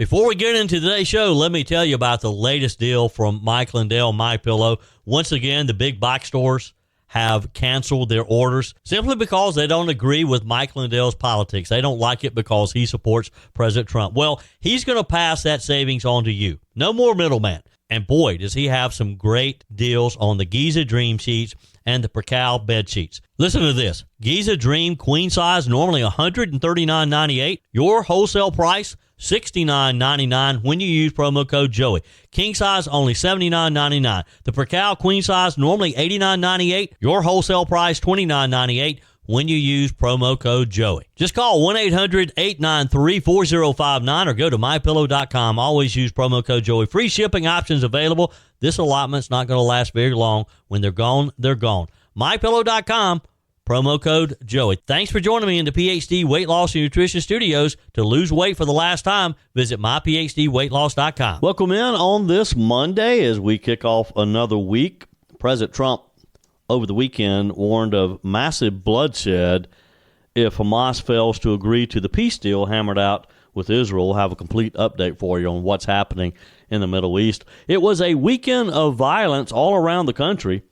Before we get into today's show, let me tell you about the latest deal from Mike Lindell, MyPillow. Once again, the big box stores have canceled their orders simply because they don't agree with Mike Lindell's politics. They don't like it because he supports President Trump. Well, he's going to pass that savings on to you. No more middleman. And boy, does he have some great deals on the Giza Dream sheets and the Percal bed sheets. Listen to this. Giza Dream queen size, normally $139.98. Your wholesale price, $69.99 when you use promo code Joey. King size, only $79.99. The Percal queen size, normally $89.98. Your wholesale price, $29.98 when you use promo code Joey. Just call 1-800-893-4059 or go to MyPillow.com. Always use promo code Joey. Free shipping options available. This allotment's not going to last very long. When they're gone, they're gone. MyPillow.com, promo code Joey. Thanks for joining me in the PhD Weight Loss and Nutrition Studios. To lose weight for the last time, visit myphdweightloss.com. Welcome in on this Monday as we kick off another week. President Trump over the weekend warned of massive bloodshed if Hamas fails to agree to the peace deal hammered out with Israel. We'll have a complete update for you on what's happening in the Middle East. It was a weekend of violence all around the country.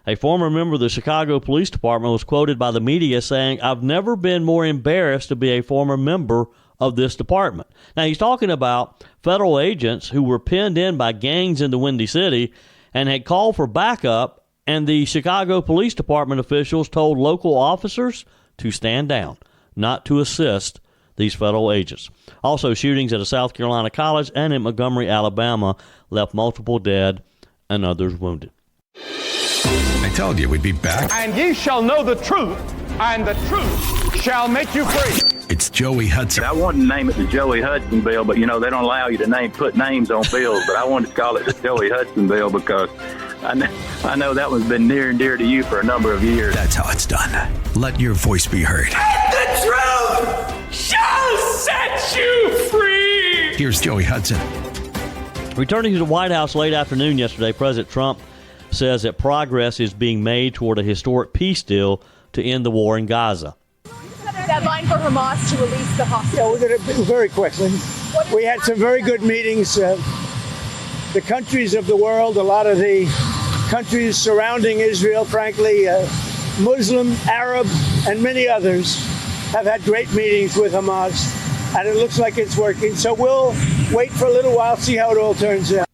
A former member of the Chicago Police Department was quoted by the media saying, "I've never been more embarrassed to be a former member of this department." Now, he's talking about federal agents who were pinned in by gangs in the Windy City and had called for backup, and the Chicago Police Department officials told local officers to stand down, not to assist these federal agents. Also, shootings at a South Carolina college and in Montgomery, Alabama, left multiple dead and others wounded. I told you we'd be back. And ye shall know the truth, and the truth shall make you free. It's Joey Hudson. I wanted to name it the Joey Hudson bill, but you know they don't allow you to put names on bills. But I wanted to call it the Joey Hudson bill because I know that one's been near and dear to you for a number of years. That's how it's done. Let your voice be heard. And the truth shall set you free. Here's Joey Hudson. Returning to the White House late afternoon yesterday, President Trump says that progress is being made toward a historic peace deal to end the war in Gaza. Deadline for Hamas to release the hostages. Yeah, we're going to very quickly. We had some very good meetings. The countries of the world, a lot of the countries surrounding Israel, frankly, Muslim, Arab, and many others have had great meetings with Hamas, and it looks like it's working. So we'll wait for a little while, see how it all turns out.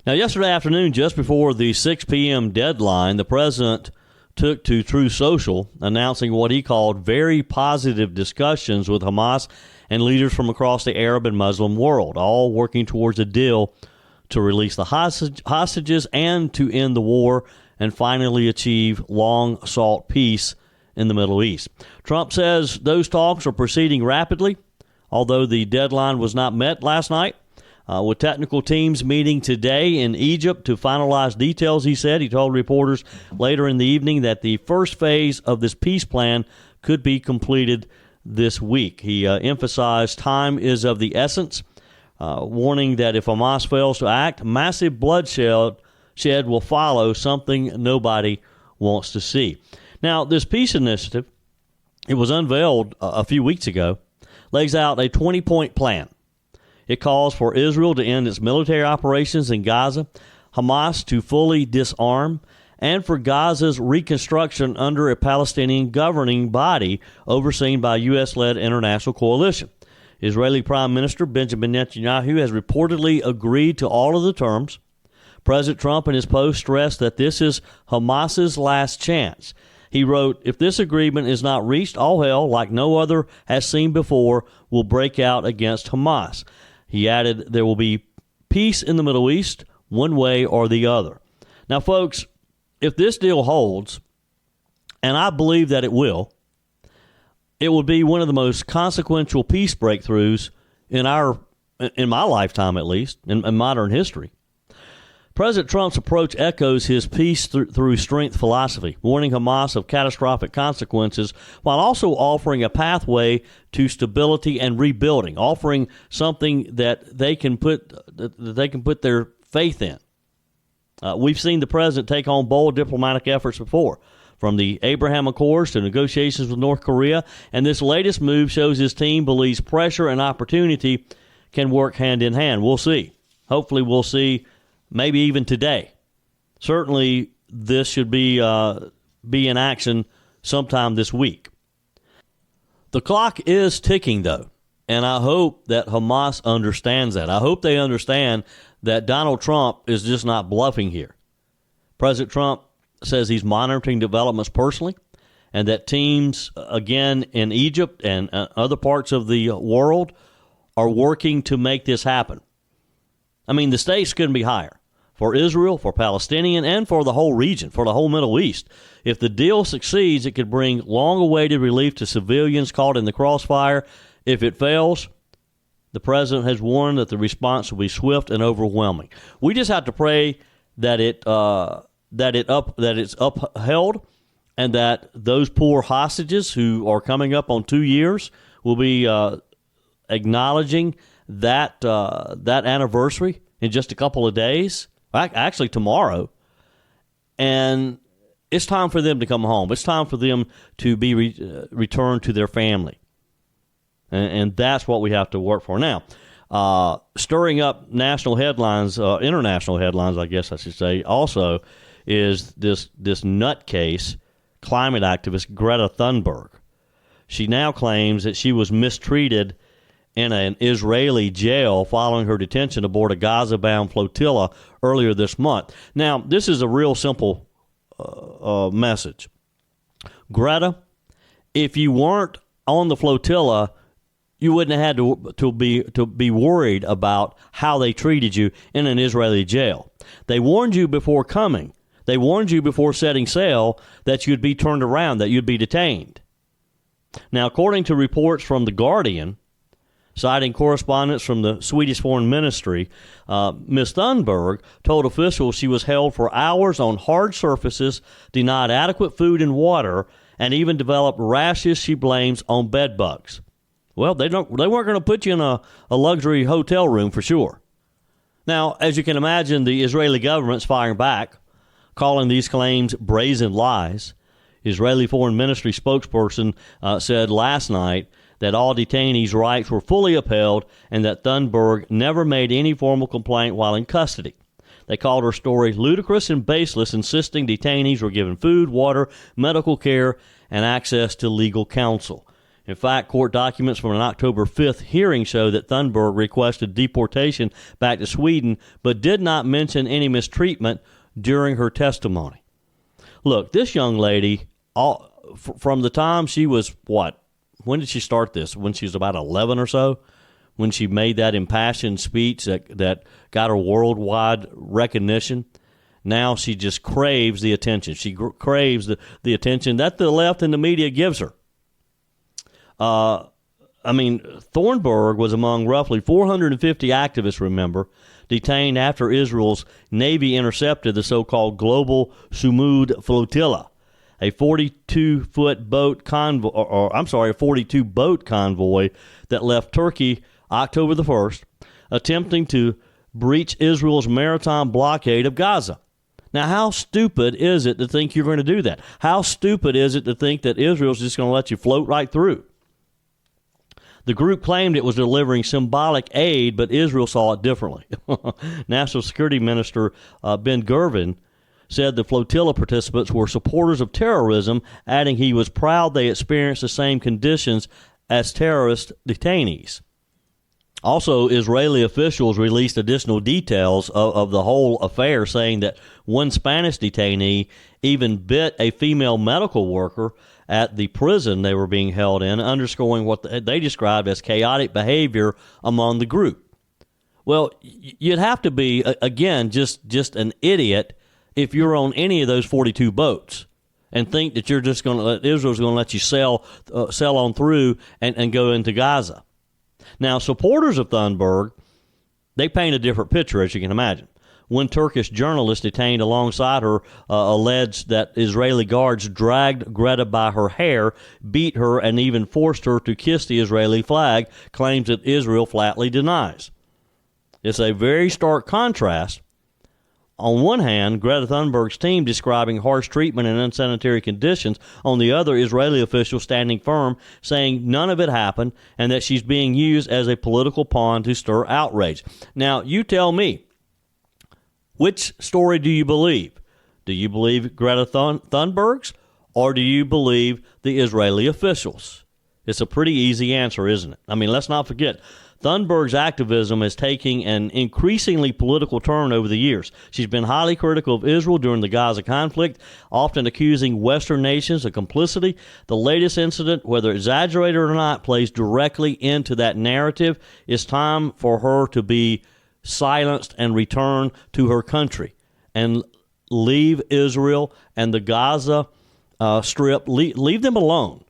Now, yesterday afternoon, just before the 6 p.m. deadline, the president took to Truth Social, announcing what he called very positive discussions with Hamas and leaders from across the Arab and Muslim world, all working towards a deal to release the hostages and to end the war and finally achieve long-sought peace in the Middle East. Trump says those talks are proceeding rapidly, although the deadline was not met last night. With technical teams meeting today in Egypt to finalize details, he said. He told reporters later in the evening that the first phase of this peace plan could be completed this week. He emphasized time is of the essence, warning that if Hamas fails to act, massive bloodshed will follow, something nobody wants to see. Now, this peace initiative, it was unveiled a few weeks ago, lays out a 20-point plan. It calls for Israel to end its military operations in Gaza, Hamas to fully disarm, and for Gaza's reconstruction under a Palestinian governing body overseen by a U.S.-led international coalition. Israeli Prime Minister Benjamin Netanyahu has reportedly agreed to all of the terms. President Trump in his post stressed that this is Hamas's last chance. He wrote, "If this agreement is not reached, all hell, like no other has seen before, will break out against Hamas." He added, "There will be peace in the Middle East, one way or the other." Now, folks, if this deal holds, and I believe that it will be one of the most consequential peace breakthroughs in my lifetime, at least, in modern history. President Trump's approach echoes his peace through strength philosophy, warning Hamas of catastrophic consequences while also offering a pathway to stability and rebuilding, offering something that they can put their faith in. We've seen the president take on bold diplomatic efforts before, from the Abraham Accords to negotiations with North Korea, and this latest move shows his team believes pressure and opportunity can work hand in hand. We'll see. Hopefully we'll see maybe even today. Certainly this should be in action sometime this week. The clock is ticking, though, and I hope that Hamas understands that. I hope they understand that Donald Trump is just not bluffing here. President Trump says he's monitoring developments personally, and that teams, again, in Egypt and other parts of the world are working to make this happen. I mean, the stakes couldn't be higher for Israel, for Palestinian, and for the whole region, for the whole Middle East. If the deal succeeds, it could bring long-awaited relief to civilians caught in the crossfire. If it fails, the president has warned that the response will be swift and overwhelming. We just have to pray that it's upheld, and that those poor hostages who are coming up on 2 years will be acknowledging that anniversary in just a couple of days, actually tomorrow. And it's time for them to come home. It's time for them to be returned to their family. And that's what we have to work for. Now, stirring up national headlines, international headlines, I guess I should say, also is this nutcase climate activist Greta Thunberg. She now claims that she was mistreated in an Israeli jail following her detention aboard a Gaza-bound flotilla earlier this month. Now, this is a real simple message. Greta, if you weren't on the flotilla, you wouldn't have had to be worried about how they treated you in an Israeli jail. They warned you before coming. They warned you before setting sail that you'd be turned around, that you'd be detained. Now, according to reports from The Guardian, citing correspondence from the Swedish Foreign Ministry, Ms. Thunberg told officials she was held for hours on hard surfaces, denied adequate food and water, and even developed rashes she blames on bed bugs. Well, they weren't going to put you in a luxury hotel room for sure. Now, as you can imagine, the Israeli government's firing back, calling these claims brazen lies. Israeli Foreign Ministry spokesperson said last night that all detainees' rights were fully upheld and that Thunberg never made any formal complaint while in custody. They called her story ludicrous and baseless, insisting detainees were given food, water, medical care, and access to legal counsel. In fact, court documents from an October 5th hearing show that Thunberg requested deportation back to Sweden, but did not mention any mistreatment during her testimony. Look, this young lady, from the time she was, when did she start this? When she was about 11 or so? When she made that impassioned speech that got her worldwide recognition? Now she just craves the attention. She craves the attention that the left and the media gives her. Thunberg was among roughly 450 activists, remember, detained after Israel's Navy intercepted the so-called global Sumud flotilla, a 42-boat convoy that left Turkey October the 1st, attempting to breach Israel's maritime blockade of Gaza. Now, how stupid is it to think you're going to do that? How stupid is it to think that Israel's just going to let you float right through? The group claimed it was delivering symbolic aid, but Israel saw it differently. National Security Minister Ben Gvir said the flotilla participants were supporters of terrorism, adding he was proud they experienced the same conditions as terrorist detainees. Also, Israeli officials released additional details of the whole affair, saying that one Spanish detainee even bit a female medical worker at the prison they were being held in, underscoring what they described as chaotic behavior among the group. Well, you'd have to be, again, just an idiot if you're on any of those 42 boats and think that you're just going to let Israel's going to let you sail on through and go into Gaza. Now, supporters of Thunberg, they paint a different picture, as you can imagine. One Turkish journalist detained alongside her alleged that Israeli guards dragged Greta by her hair, beat her, and even forced her to kiss the Israeli flag, claims that Israel flatly denies. It's a very stark contrast on one hand, Greta Thunberg's team describing harsh treatment and unsanitary conditions. On the other, Israeli officials standing firm, saying none of it happened and that she's being used as a political pawn to stir outrage. Now, you tell me, which story do you believe? Do you believe Greta Thunberg's, or do you believe the Israeli officials? It's a pretty easy answer, isn't it? I mean, let's not forget, Thunberg's activism is taking an increasingly political turn over the years. She's been highly critical of Israel during the Gaza conflict, often accusing Western nations of complicity. The latest incident, whether exaggerated or not, plays directly into that narrative. It's time for her to be silenced and return to her country and leave Israel and the Gaza Strip. Leave them alone.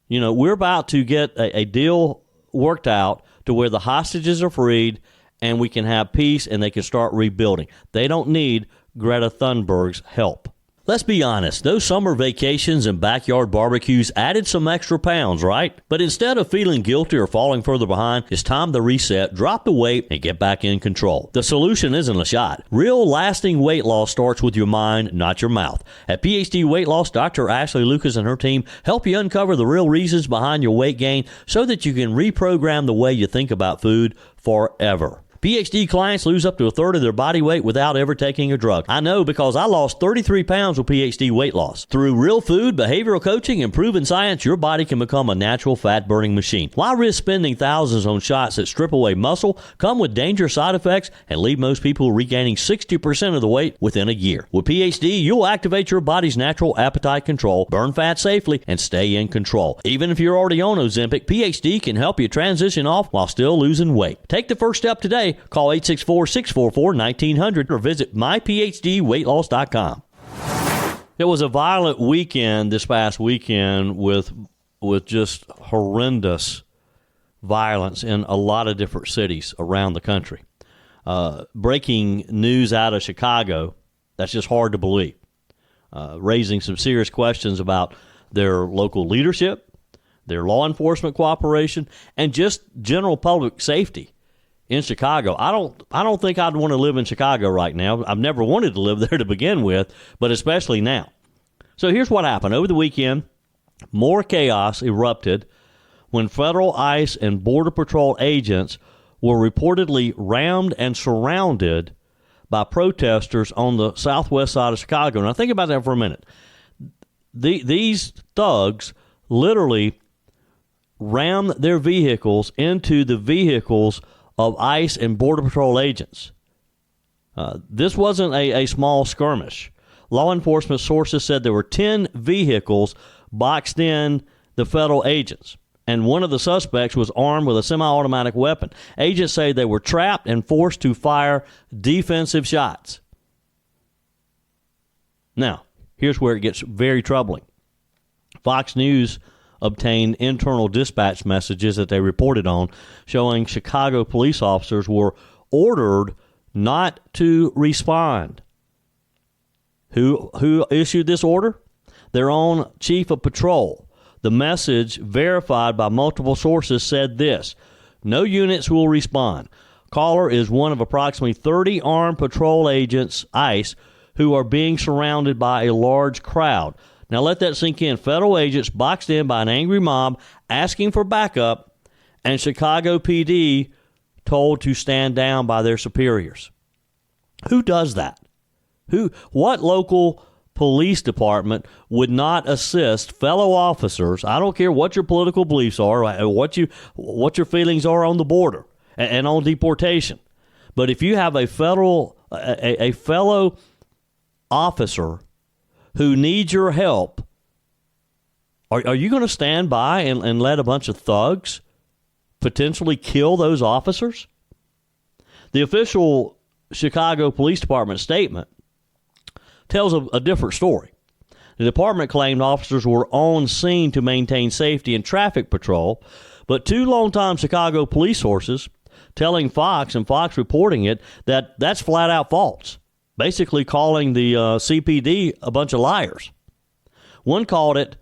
You know, we're about to get a deal worked out to where the hostages are freed and we can have peace and they can start rebuilding. They don't need Greta Thunberg's help. Let's be honest, those summer vacations and backyard barbecues added some extra pounds, right? But instead of feeling guilty or falling further behind, it's time to reset, drop the weight, and get back in control. The solution isn't a shot. Real lasting weight loss starts with your mind, not your mouth. At PhD Weight Loss, Dr. Ashley Lucas and her team help you uncover the real reasons behind your weight gain so that you can reprogram the way you think about food forever. PhD clients lose up to a third of their body weight without ever taking a drug. I know because I lost 33 pounds with PhD weight loss. Through real food, behavioral coaching, and proven science, your body can become a natural fat-burning machine. Why risk spending thousands on shots that strip away muscle, come with dangerous side effects, and leave most people regaining 60% of the weight within a year? With PhD, you'll activate your body's natural appetite control, burn fat safely, and stay in control. Even if you're already on Ozempic, PhD can help you transition off while still losing weight. Take the first step today. Call 864-644-1900 or visit myphdweightloss.com. It was a violent weekend this past weekend with just horrendous violence in a lot of different cities around the country. Breaking news out of Chicago, that's just hard to believe, raising some serious questions about their local leadership, their law enforcement cooperation, and just general public safety. In Chicago, I don't think I'd want to live in Chicago right now. I've never wanted to live there to begin with, but especially now. So here's what happened. Over the weekend, more chaos erupted when federal ICE and Border Patrol agents were reportedly rammed and surrounded by protesters on the southwest side of Chicago. Now think about that for a minute. These thugs literally rammed their vehicles into the vehicles of ICE and Border Patrol agents. This wasn't a small skirmish. Law enforcement sources said there were 10 vehicles boxed in the federal agents, and one of the suspects was armed with a semi-automatic weapon. Agents say they were trapped and forced to fire defensive shots. Now, here's where it gets very troubling. Fox News obtained internal dispatch messages that they reported on showing Chicago police officers were ordered not to respond. Who issued this order? Their own chief of patrol. The message, verified by multiple sources, said this: no units will respond. Caller is one of approximately 30 armed patrol agents, ICE, who are being surrounded by a large crowd. Now let that sink in. Federal agents boxed in by an angry mob asking for backup, and Chicago PD told to stand down by their superiors. Who does that? What local police department would not assist fellow officers? I don't care what your political beliefs are, what your feelings are on the border and on deportation. But if you have a fellow officer who needs your help, are you going to stand by and let a bunch of thugs potentially kill those officers? The official Chicago Police Department statement tells a different story. The department claimed officers were on scene to maintain safety and traffic patrol, but two longtime Chicago police sources telling Fox, and Fox reporting it, that's flat out false, basically calling the CPD a bunch of liars. One called it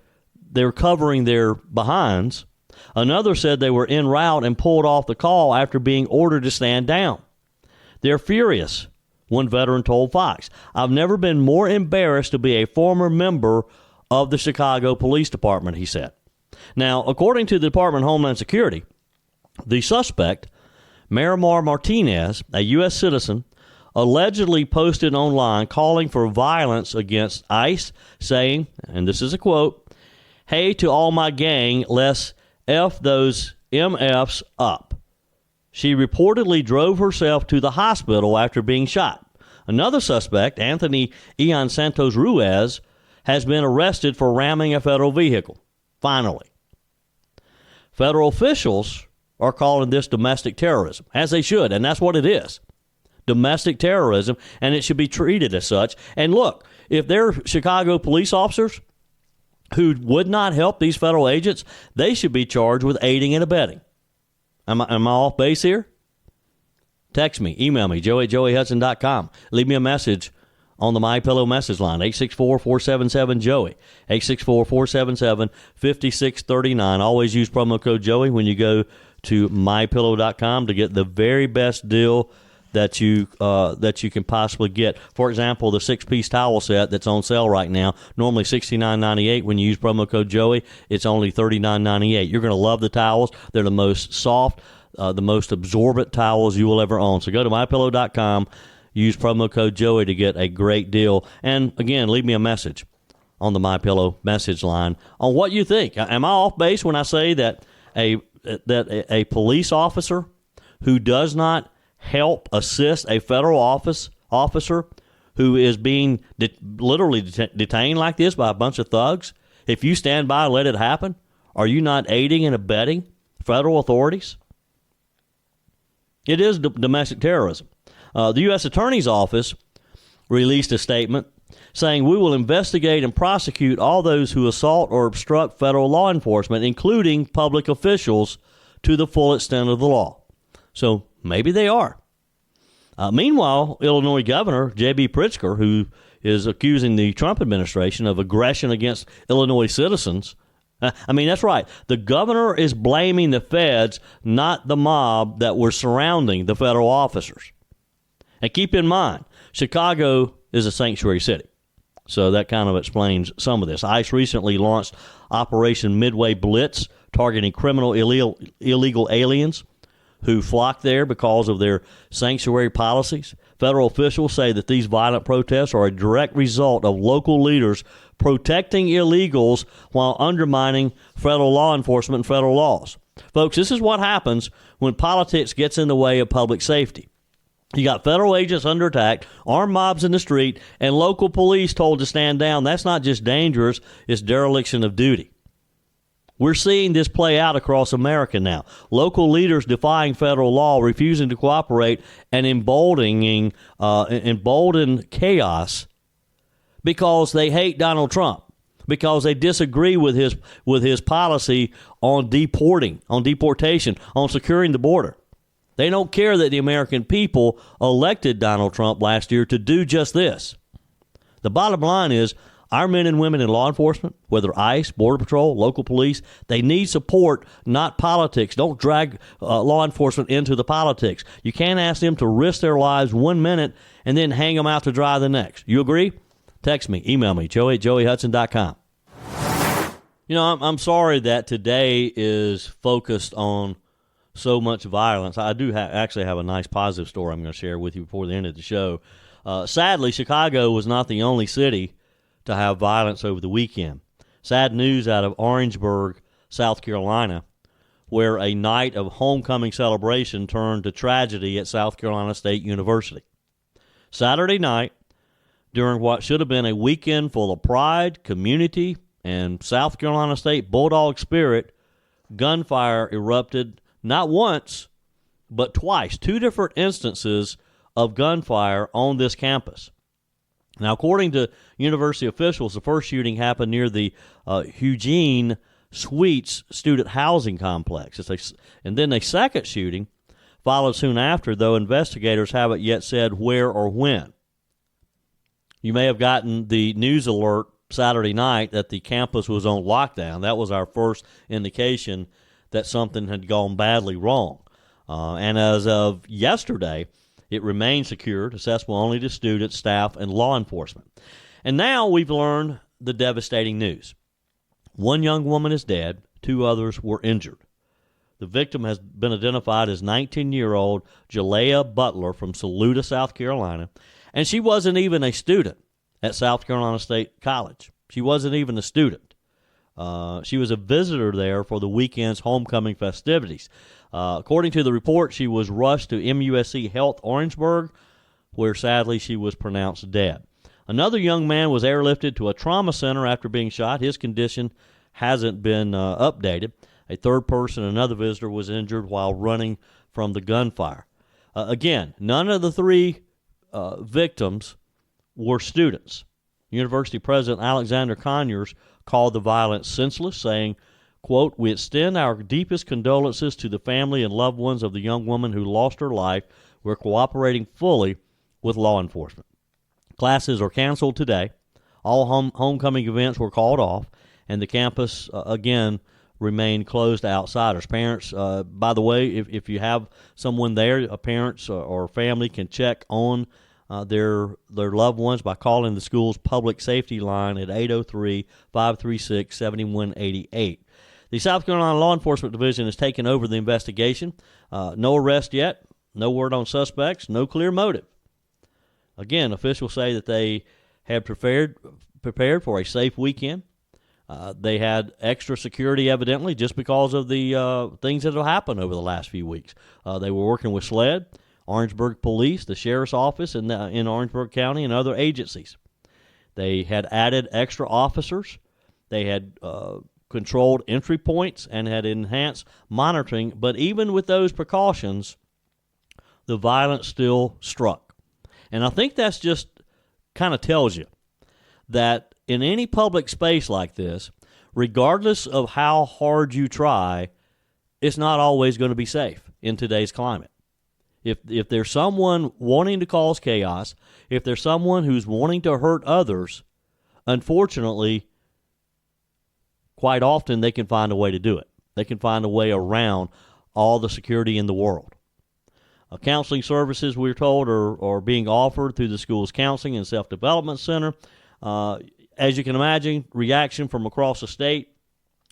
they're covering their behinds. Another said they were en route and pulled off the call after being ordered to stand down. They're furious one veteran told Fox. I've never been more embarrassed to be a former member of the Chicago Police Department, he said. Now, according to the Department of Homeland Security, the suspect, Miramar Martinez, a U.S. citizen, allegedly posted online calling for violence against ICE, saying, and this is a quote, "Hey to all my gang, let's F those MFs up." She reportedly drove herself to the hospital after being shot. Another suspect, Anthony Ian Santos Ruiz, has been arrested for ramming a federal vehicle. Finally. Federal officials are calling this domestic terrorism, as they should, and that's what it is. Domestic terrorism, and it should be treated as such. And look, if they're Chicago police officers who would not help these federal agents, they should be charged with aiding and abetting. Am I off base here? Text me, email me, joe@joeyhudson.com. Leave me a message on the MyPillow message line, 864-477-JOEY, 864-477-5639. Always use promo code Joey when you go to mypillow.com to get the very best deal that you can possibly get. For example, the 6-piece towel set that's on sale right now, normally $69.98. When you use promo code Joey, it's only $39.98. You're going to love the towels. They're the most soft, the most absorbent towels you will ever own. So go to mypillow.com, use promo code Joey to get a great deal. And again, leave me a message on the MyPillow message line on what you think. Am I off base when I say that a police officer who does not help assist a federal officer who is being literally detained like this by a bunch of thugs, if you stand by and let it happen, are you not aiding and abetting federal authorities? It is domestic terrorism. The U.S. Attorney's Office released a statement saying, "We will investigate and prosecute all those who assault or obstruct federal law enforcement, including public officials, to the full extent of the law." So maybe they are. Meanwhile, Illinois Governor J.B. Pritzker, who is accusing the Trump administration of aggression against Illinois citizens, that's right. The governor is blaming the feds, not the mob that were surrounding the federal officers. And keep in mind, Chicago is a sanctuary city. So that kind of explains some of this. ICE recently launched Operation Midway Blitz, targeting criminal illegal aliens who flock there because of their sanctuary policies. Federal officials say that these violent protests are a direct result of local leaders protecting illegals while undermining federal law enforcement and federal laws. Folks, this is what happens when politics gets in the way of public safety. You got federal agents under attack, armed mobs in the street, and local police told to stand down. That's not just dangerous, it's dereliction of duty. We're seeing this play out across America now. Local leaders defying federal law, refusing to cooperate, and emboldening chaos because they hate Donald Trump, because they disagree with his policy on deportation, on securing the border. They don't care that the American people elected Donald Trump last year to do just this. The bottom line is, our men and women in law enforcement, whether ICE, Border Patrol, local police, they need support, not politics. Don't drag law enforcement into the politics. You can't ask them to risk their lives 1 minute and then hang them out to dry the next. You agree? Text me, email me, joey@joeyhudson.com. I'm sorry that today is focused on so much violence. I do actually have a nice positive story I'm going to share with you before the end of the show. Sadly, Chicago was not the only city to have violence over the weekend. Sad news out of Orangeburg, South Carolina, where a night of homecoming celebration turned to tragedy at South Carolina State University. Saturday night, during what should have been a weekend full of pride, community, and South Carolina State Bulldog spirit, gunfire erupted not once, but twice, 2 different instances of gunfire on this campus. Now, according to university officials, the first shooting happened near the Eugene Suites student housing complex. And then a second shooting followed soon after, though investigators haven't yet said where or when. You may have gotten the news alert Saturday night that the campus was on lockdown. That was our first indication that something had gone badly wrong. And as of yesterday, It remains secured, accessible only to students, staff, and law enforcement. And now we've learned the devastating news. One young woman is dead. 2 others were injured. The victim has been identified as 19-year-old Jalea Butler from Saluda, South Carolina, and she wasn't even a student at South Carolina State College. She wasn't even a student. She was a visitor there for the weekend's homecoming festivities. According to the report, she was rushed to MUSC Health Orangeburg, where sadly she was pronounced dead. Another young man was airlifted to a trauma center after being shot. His condition hasn't been updated. A third person, another visitor, was injured while running from the gunfire. Again, none of the 3 victims were students. University President Alexander Conyers called the violence senseless, saying, quote, "We extend our deepest condolences to the family and loved ones of the young woman who lost her life. We're cooperating fully with law enforcement." Classes are canceled today. All homecoming events were called off, and the campus, again, remained closed to outsiders. Parents, by the way, if you have someone there, parents or family can check on their loved ones by calling the school's public safety line at 803-536-7188. The South Carolina Law Enforcement Division has taken over the investigation. No arrest yet, no word on suspects, no clear motive. Again, officials say that they had prepared for a safe weekend. They had extra security, evidently, just because of the things that have happened over the last few weeks. They were working with SLED, Orangeburg Police, the Sheriff's Office in Orangeburg County, and other agencies. They had added extra officers. They had controlled entry points and had enhanced monitoring. But even with those precautions, the violence still struck. And I think that's just kind of tells you that in any public space like this, regardless of how hard you try, it's not always going to be safe in today's climate. If there's someone wanting to cause chaos, if there's someone who's wanting to hurt others, unfortunately, quite often they can find a way to do it. They can find a way around all the security in the world. Counseling services, we're told, are being offered through the school's counseling and self-development center. As you can imagine, reaction from across the state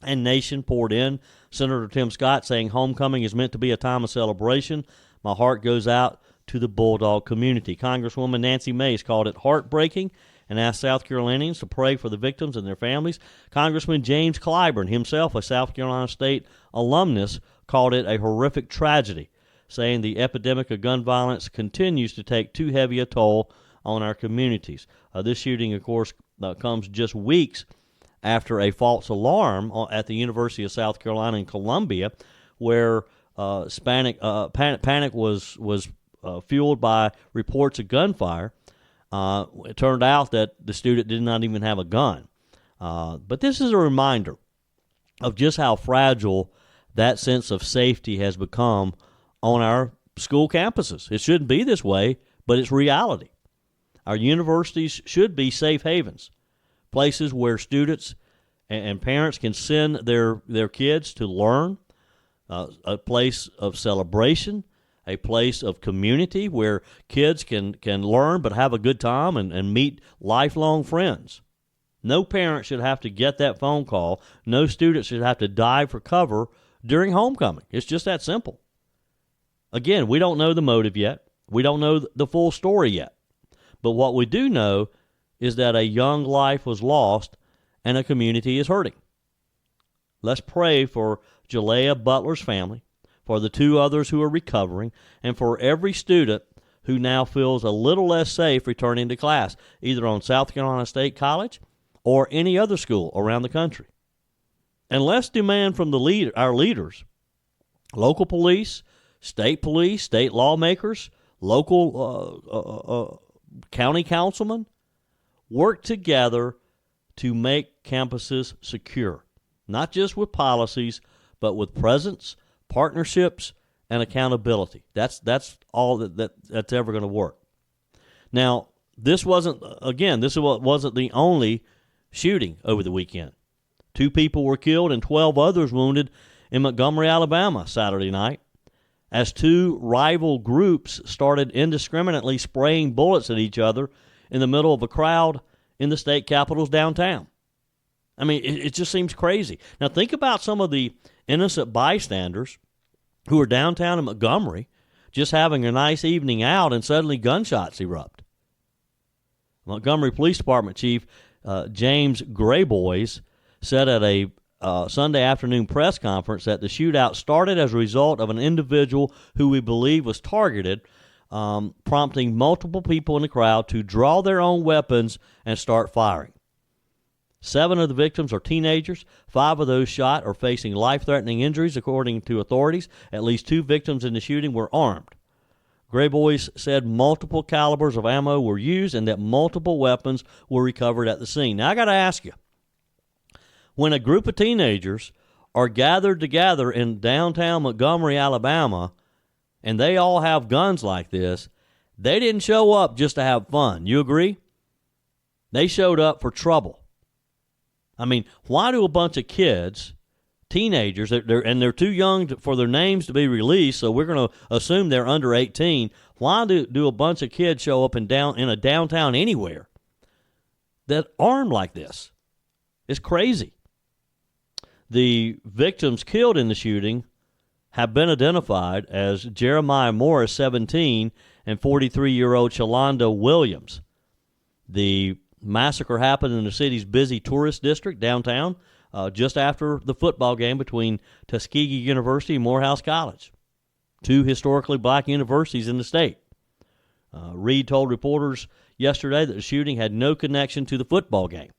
and nation poured in. Senator Tim Scott saying homecoming is meant to be a time of celebration. My heart goes out to the Bulldog community. Congresswoman Nancy Mace called it heartbreaking and asked South Carolinians to pray for the victims and their families. Congressman James Clyburn, himself a South Carolina State alumnus, called it a horrific tragedy, saying the epidemic of gun violence continues to take too heavy a toll on our communities. This shooting, of course, comes just weeks after a false alarm at the University of South Carolina in Columbia, where panic was fueled by reports of gunfire. It turned out that the student did not even have a gun. But this is a reminder of just how fragile that sense of safety has become on our school campuses. It shouldn't be this way, but it's reality. Our universities should be safe havens, places where students and parents can send their kids to learn, a place of celebration, a place of community where kids can learn but have a good time and meet lifelong friends. No parent should have to get that phone call. No student should have to dive for cover during homecoming. It's just that simple. Again, we don't know the motive yet. We don't know the full story yet. But what we do know is that a young life was lost and a community is hurting. Let's pray for Jalea Butler's family, for the 2 others who are recovering, and for every student who now feels a little less safe returning to class, either on South Carolina State College or any other school around the country. And let's demand from our leaders, local police, state lawmakers, local county councilmen, work together to make campuses secure, not just with policies, but with presence, partnerships, and accountability. That's all that's ever going to work. Now, this wasn't the only shooting over the weekend. 2 people were killed and 12 others wounded in Montgomery, Alabama, Saturday night, as two rival groups started indiscriminately spraying bullets at each other in the middle of a crowd in the state capital's downtown. I mean, it just seems crazy. Now, think about some of the innocent bystanders who are downtown in Montgomery just having a nice evening out, and suddenly gunshots erupt. Montgomery Police Department Chief James Grayboys said at a Sunday afternoon press conference that the shootout started as a result of an individual who we believe was targeted, prompting multiple people in the crowd to draw their own weapons and start firing. 7 of the victims are teenagers. 5 of those shot are facing life-threatening injuries, according to authorities. At least 2 victims in the shooting were armed. Grayboys said multiple calibers of ammo were used and that multiple weapons were recovered at the scene. Now, I got to ask you, when a group of teenagers are gathered together in downtown Montgomery, Alabama, and they all have guns like this, they didn't show up just to have fun. You agree? They showed up for trouble. I mean, why do a bunch of kids, teenagers, they're too young for their names to be released, so we're going to assume they're under 18. Why do a bunch of kids show up in a downtown anywhere that armed like this? It's crazy. The victims killed in the shooting have been identified as Jeremiah Morris, 17, and 43-year-old Shalonda Williams. The massacre happened in the city's busy tourist district downtown just after the football game between Tuskegee University and Morehouse College, 2 historically black universities in the state. Reed told reporters yesterday that the shooting had no connection to the football game.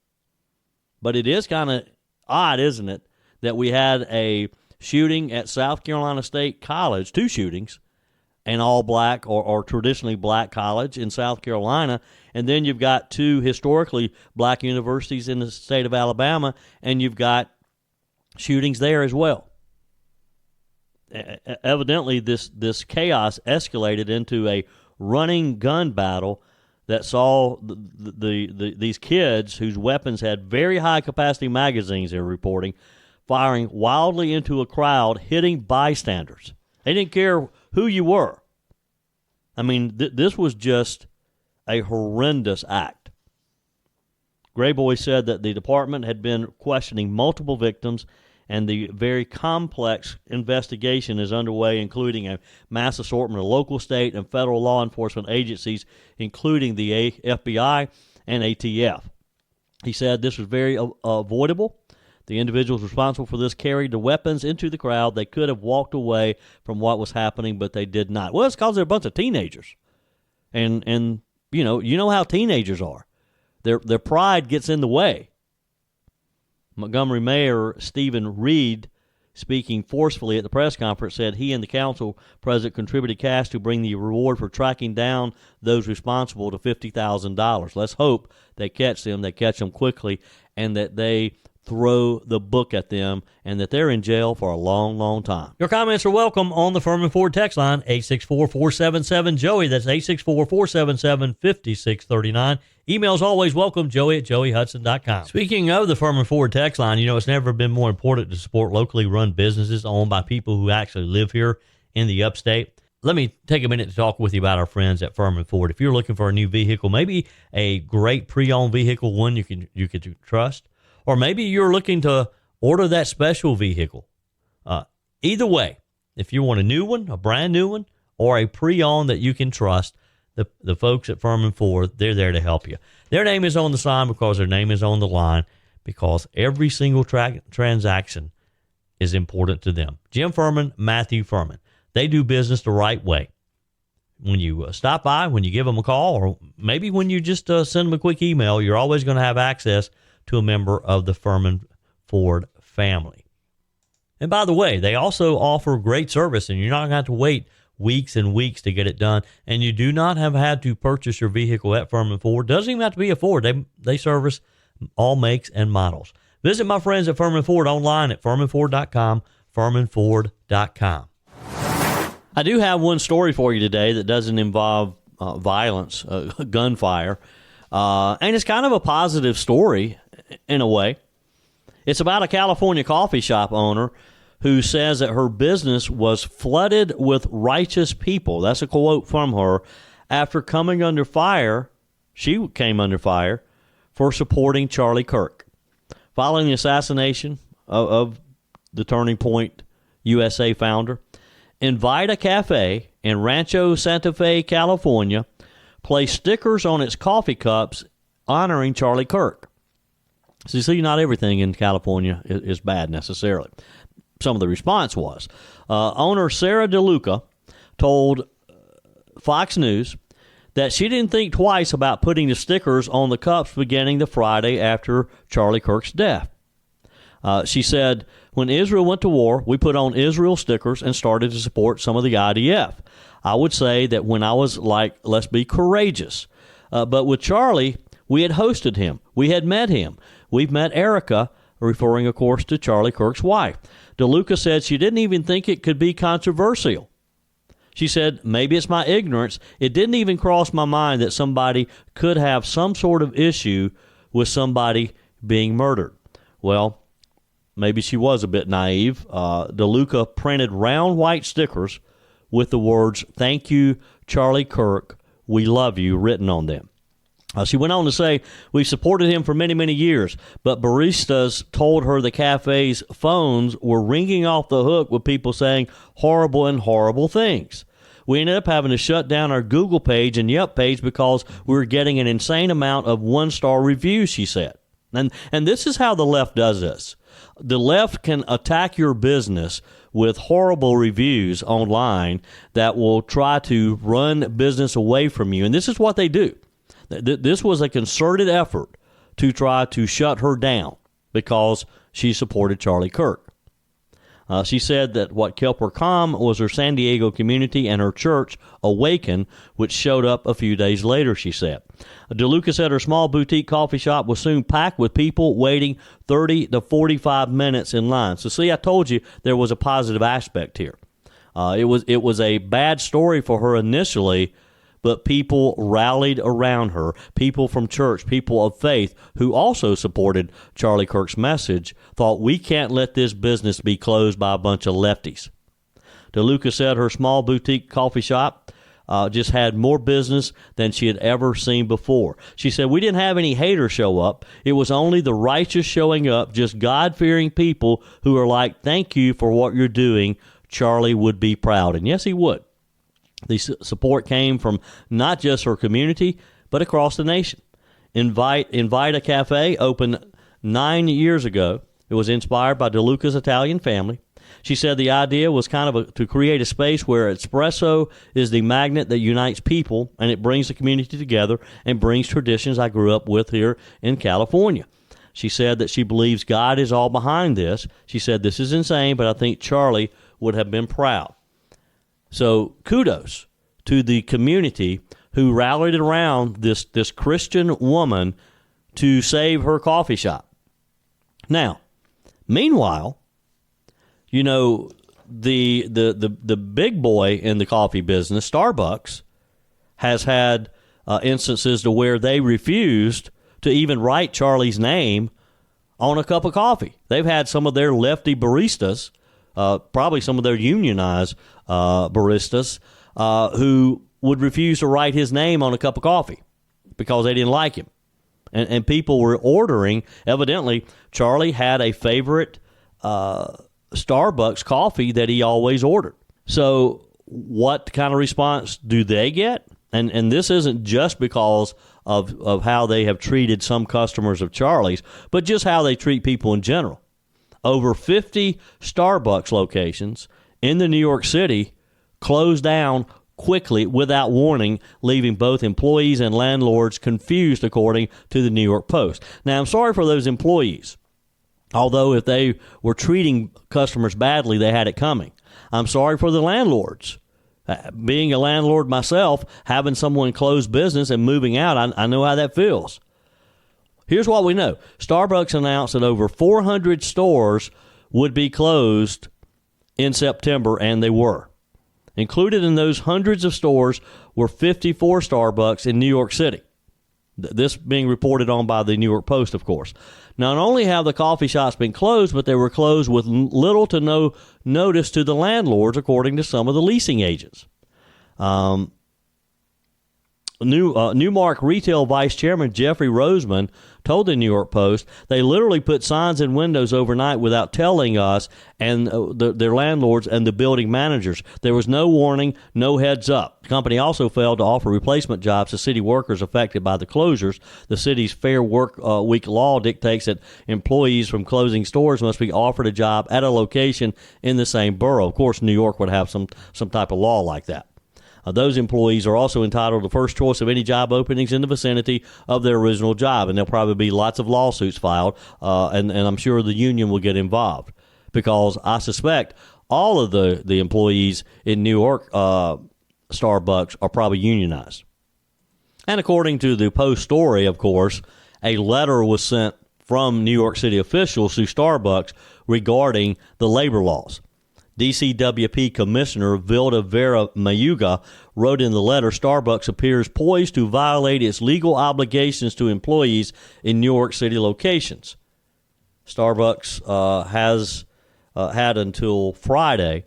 But it is kind of odd, isn't it, that we had a shooting at South Carolina State College, 2 shootings, an all-black or traditionally black college in South Carolina, and then you've got 2 historically black universities in the state of Alabama, and you've got shootings there as well. Evidently, this chaos escalated into a running gun battle that saw these kids whose weapons had very high-capacity magazines, they're reporting, firing wildly into a crowd, hitting bystanders. They didn't care who you were. I mean, this was just a horrendous act. Grayboy said that the department had been questioning multiple victims, and the very complex investigation is underway, including a mass assortment of local, state, and federal law enforcement agencies, including the FBI and ATF. He said this was very avoidable. The individuals responsible for this carried the weapons into the crowd. They could have walked away from what was happening, but they did not. Well, it's because they're a bunch of teenagers. And you know how teenagers are. Their pride gets in the way. Montgomery Mayor Stephen Reed, speaking forcefully at the press conference, said he and the council president contributed cash to bring the reward for tracking down those responsible to $50,000. Let's hope they catch them quickly, and that they throw the book at them, and that they're in jail for a long, long time. Your comments are welcome on the Furman Ford text line, 864-477-JOEY. That's 864-477-5639. Emails always welcome, joey@joeyhudson.com. Speaking of the Furman Ford text line, it's never been more important to support locally run businesses owned by people who actually live here in the upstate. Let me take a minute to talk with you about our friends at Furman Ford. If you're looking for a new vehicle, maybe a great pre-owned vehicle, one you can trust, or maybe you're looking to order that special vehicle. Either way, if you want a new one, a brand new one, or a pre-owned that you can trust, the folks at Furman Ford, they're there to help you. Their name is on the sign because their name is on the line, because every single transaction is important to them. Jim Furman, Matthew Furman. They do business the right way. When you stop by, when you give them a call, or maybe when you just send them a quick email, you're always going to have access to a member of the Furman Ford family. And by the way, they also offer great service, and you're not going to have to wait weeks and weeks to get it done. And you do not have had to purchase your vehicle at Furman Ford. Doesn't even have to be a Ford. They service all makes and models. Visit my friends at Furman Ford online at furmanford.com, furmanford.com. I do have one story for you today that doesn't involve violence, gunfire. And it's kind of a positive story in a way. It's about a California coffee shop owner who says that her business was flooded with righteous people. That's a quote from her. After coming under fire, she came under fire for supporting Charlie Kirk. Following the assassination of the Turning Point USA founder, Invita Cafe in Rancho Santa Fe, California, placed stickers on its coffee cups honoring Charlie Kirk. So you see, not everything in California is bad necessarily. Some of the response was. Owner Sarah DeLuca told Fox News that she didn't think twice about putting the stickers on the cups beginning the Friday after Charlie Kirk's death. She said, when Israel went to war, we put on Israel stickers and started to support some of the IDF. I would say that when I was like, let's be courageous. But with Charlie, we had hosted him. We had met him. We've met Erica, referring, of course, to Charlie Kirk's wife. DeLuca said she didn't even think it could be controversial. She said, maybe it's my ignorance. It didn't even cross my mind that somebody could have some sort of issue with somebody being murdered. Well, maybe she was a bit naive. DeLuca printed round white stickers with the words, "Thank you, Charlie Kirk. We love you," written on them. She went on to say, we've supported him for many, many years, but baristas told her the cafe's phones were ringing off the hook with people saying horrible and horrible things. We ended up having to shut down our Google page and Yelp page because we were getting an insane amount of one-star reviews, she said. And this is how the left does this. The left can attack your business with horrible reviews online that will try to run business away from you. And this is what they do. This was a concerted effort to try to shut her down because she supported Charlie Kirk. She said that what kept her calm was her San Diego community and her church, Awaken, which showed up a few days later, she said. DeLuca said her small boutique coffee shop was soon packed with people waiting 30 to 45 minutes in line. So see, I told you there was a positive aspect here. It was a bad story for her initially, but people rallied around her. People from church, people of faith who also supported Charlie Kirk's message thought, we can't let this business be closed by a bunch of lefties. DeLuca said her small boutique coffee shop just had more business than she had ever seen before. She said, we didn't have any haters show up. It was only the righteous showing up, just God-fearing people who are like, thank you for what you're doing. Charlie would be proud. And yes, he would. The support came from not just her community, but across the nation. Invita Cafe opened 9 years ago. It was inspired by DeLuca's Italian family. She said the idea was kind of to create a space where espresso is the magnet that unites people, and it brings the community together and brings traditions I grew up with here in California. She said that she believes God is all behind this. She said, this is insane, but I think Charlie would have been proud. So kudos to the community who rallied around this Christian woman to save her coffee shop. Now, meanwhile, you know, the big boy in the coffee business, Starbucks, has had instances to where they refused to even write Charlie's name on a cup of coffee. They've had some of their lefty baristas, probably some of their unionized baristas, who would refuse to write his name on a cup of coffee because they didn't like him. And people were ordering. Evidently, Charlie had a favorite Starbucks coffee that he always ordered. So what kind of response do they get? And this isn't just because of how they have treated some customers of Charlie's, but just how they treat people in general. Over 50 Starbucks locations in the New York City closed down quickly without warning, leaving both employees and landlords confused, according to the New York Post. Now, I'm sorry for those employees. Although if they were treating customers badly, they had it coming. I'm sorry for the landlords. Being a landlord myself, having someone close business and moving out, I know how that feels. Here's what we know. Starbucks announced that over 400 stores would be closed in September, and they were. Included in those hundreds of stores were 54 Starbucks in New York City. This being reported on by the New York Post, of course. Not only have the coffee shops been closed, but they were closed with little to no notice to the landlords, according to some of the leasing agents. Newmark Retail Vice Chairman Jeffrey Roseman told the New York Post they literally put signs in windows overnight without telling us and their landlords and the building managers. There was no warning, no heads up. The company also failed to offer replacement jobs to city workers affected by the closures. The city's Fair Work Week law dictates that employees from closing stores must be offered a job at a location in the same borough. Of course, New York would have some type of law like that. Those employees are also entitled to first choice of any job openings in the vicinity of their original job, and there'll probably be lots of lawsuits filed, and I'm sure the union will get involved because I suspect all of the employees in New York Starbucks are probably unionized. And according to the Post story, of course, a letter was sent from New York City officials to Starbucks regarding the labor laws. DCWP Commissioner Vilda Vera Mayuga wrote in the letter, Starbucks appears poised to violate its legal obligations to employees in New York City locations. Starbucks has had until Friday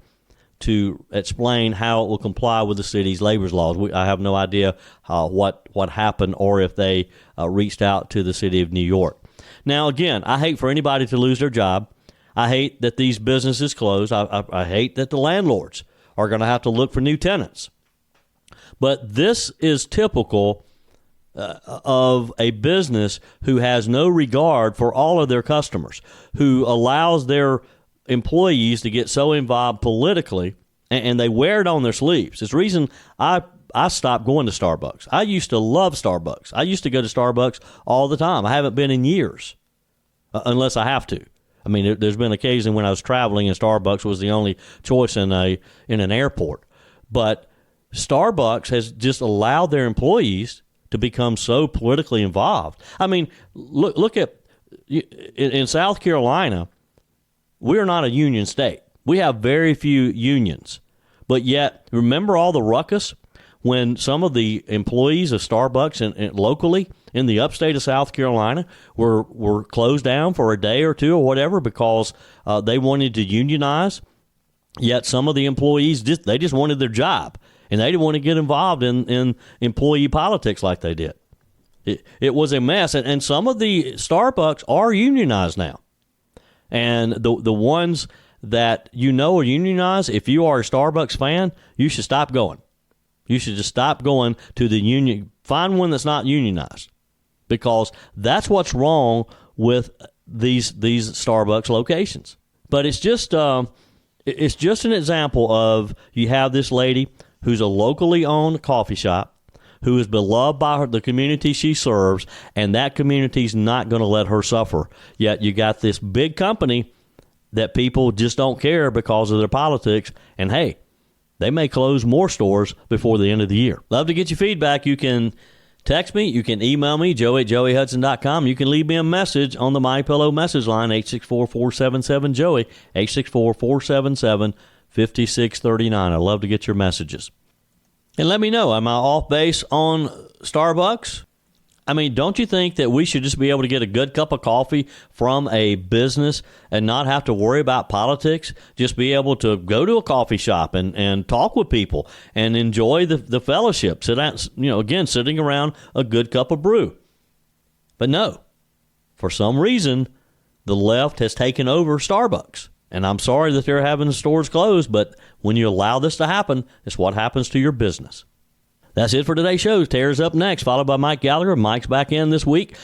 to explain how it will comply with the city's labor laws. I have no idea what happened or if they reached out to the city of New York. Now, again, I hate for anybody to lose their job. I hate that these businesses close. I hate that the landlords are going to have to look for new tenants. But this is typical of a business who has no regard for all of their customers, who allows their employees to get so involved politically, and they wear it on their sleeves. It's the reason I stopped going to Starbucks. I used to love Starbucks. I used to go to Starbucks all the time. I haven't been in years, unless I have to. I mean, there's been occasion when I was traveling and Starbucks was the only choice in an airport. But Starbucks has just allowed their employees to become so politically involved. I mean, look at in South Carolina, we're not a union state. We have very few unions. But yet, remember all the ruckus when some of the employees of Starbucks and locally in the upstate of South Carolina were closed down for a day or two or whatever because they wanted to unionize. Yet some of the employees just wanted their job, and they didn't want to get involved in employee politics like they did. It was a mess, and some of the Starbucks are unionized now. And the ones that are unionized, if you are a Starbucks fan, you should stop going. You should just stop going to the union. Find one that's not unionized, because that's what's wrong with these Starbucks locations. But it's just an example of you have this lady who's a locally owned coffee shop who is beloved by the community she serves, and that community's not going to let her suffer. Yet you got this big company that people just don't care because of their politics, and hey, they may close more stores before the end of the year. Love to get your feedback. You can text me. You can email me, joe@joeyhudson.com. You can leave me a message on the MyPillow message line, 864-477-JOEY, 864-477-5639. I love to get your messages. And let me know, am I off base on Starbucks? I mean, don't you think that we should just be able to get a good cup of coffee from a business and not have to worry about politics? Just be able to go to a coffee shop and talk with people and enjoy the fellowship. Sitting around a good cup of brew. But no, for some reason, the left has taken over Starbucks. And I'm sorry that they're having the stores closed, but when you allow this to happen, it's what happens to your business. That's it for today's show. Tara's up next, followed by Mike Gallagher. Mike's back in this week.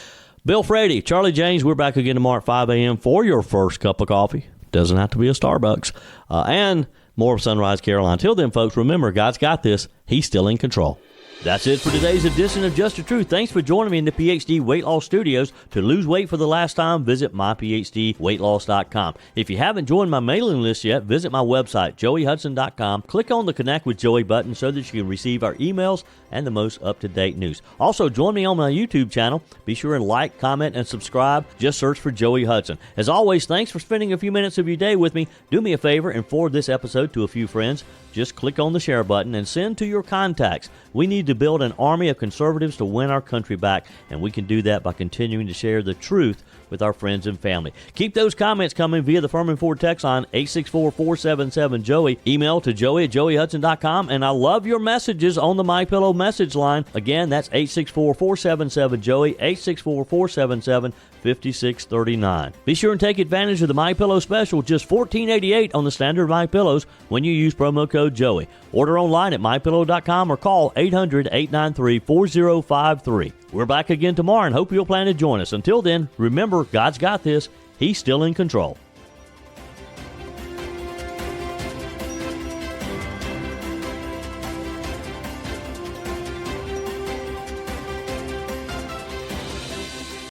Bill Frady, Charlie James, we're back again tomorrow at 5 a.m. for your first cup of coffee. Doesn't have to be a Starbucks. And more of Sunrise Carolina. Till then, folks, remember, God's got this. He's still in control. That's it for today's edition of Just the Truth. Thanks for joining me in the PhD Weight Loss Studios. To lose weight for the last time, visit myphdweightloss.com. If you haven't joined my mailing list yet, visit my website, joeyhudson.com. Click on the Connect with Joey button so that you can receive our emails and the most up-to-date news. Also, join me on my YouTube channel. Be sure and like, comment, and subscribe. Just search for Joey Hudson. As always, thanks for spending a few minutes of your day with me. Do me a favor and forward this episode to a few friends. Just click on the share button and send to your contacts. We need to to build an army of conservatives to win our country back, and we can do that by continuing to share the truth with our friends and family. Keep those comments coming via the Furman Ford text line 864-477-JOEY. Email to joey@joeyhudson.com, and I love your messages on the MyPillow message line. Again, that's 864-477-JOEY, 864-477-5639. Be sure and take advantage of the MyPillow special, just $14.88 on the standard MyPillows when you use promo code Joey. Order online at mypillow.com or call 800-893-4053. We're back again tomorrow and hope you'll plan to join us. Until then, remember, God's got this. He's still in control.